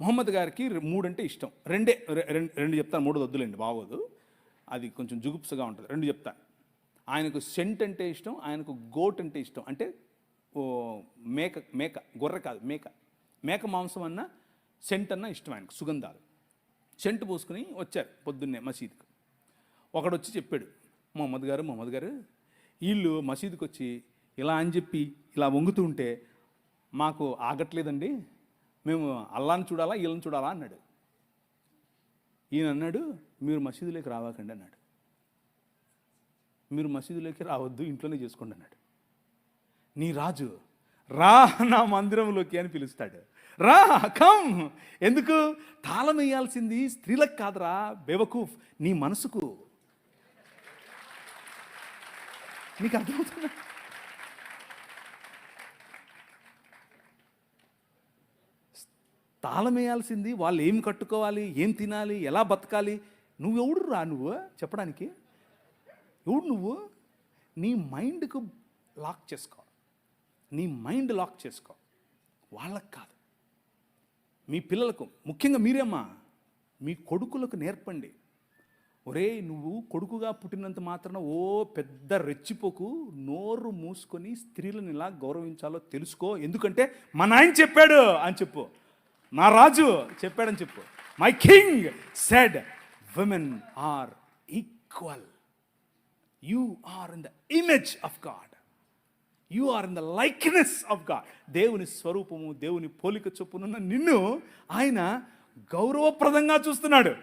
మొహమ్మద్ గారికి 3 అంటే ఇష్టం. రెండు చెప్తాను, 3 వద్దులేండి బాగోదు, అది కొంచెం జుగుప్సగా ఉంటుంది. 2 చెప్తాను. ఆయనకు సెంట్ అంటే ఇష్టం, ఆయనకు గోట్ అంటే ఇష్టం. అంటే మేక గొర్రె కాదు, మేక మాంసం అన్న సెంట్ అన్న ఇష్టం ఆయనకు, సుగంధాలు. సెంట్ పూసుకుని వచ్చారు పొద్దున్నే మసీదుకు. ఒకడు వచ్చి చెప్పాడు, మొహమ్మద్ గారు వీళ్ళు మసీదుకి వచ్చి ఇలా అని చెప్పి ఇలా వంగుతూ ఉంటే మాకు ఆగట్లేదండి, మేము అల్లాని చూడాలా వీళ్ళని చూడాలా అన్నాడు. ఈయన అన్నాడు, మీరు మసీదులోకి రావాకండి అన్నాడు. మీరు మసీదులోకి రావద్దు, ఇంట్లోనే చేసుకోండి అన్నాడు. నీ రాజు రా నా మందిరంలోకి అని పిలుస్తాడు. రా, కమ్. ఎందుకు? తాళం వేయాల్సింది స్త్రీలకు కాదురా బేవకూఫ్, నీ మనసుకు. నీకు అర్థమవుతుందా? తాళం వేయాల్సింది వాళ్ళు ఏం కట్టుకోవాలి, ఏం తినాలి, ఎలా బతకాలి. నువ్వెవడు రా నువ్వు చెప్పడానికి? ఎవడు నువ్వు? నీ మైండ్కు లాక్ చేసుకో, నీ మైండ్ లాక్ చేసుకో. వాళ్ళకు కాదు. మీ పిల్లలకు, ముఖ్యంగా మీరేమ్మా, మీ కొడుకులకు నేర్పండి. ఒరే, నువ్వు కొడుకుగా పుట్టినంత మాత్రాన ఓ పెద్ద రెచ్చిపోకు, నోరు మూసుకొని స్త్రీలను ఇలా గౌరవించాలో తెలుసుకో. ఎందుకంటే మా నాయన చెప్పాడు అని చెప్పు, నా రాజు చెప్పాడని చెప్పు. My king said women are equal. You are in the image of God, you are in the likeness of God. దేవుని స్వరూపము, దేవుని పోలిక చొప్పునున్న నిన్ను ఆయన గౌరవప్రదంగా చూస్తున్నాడు.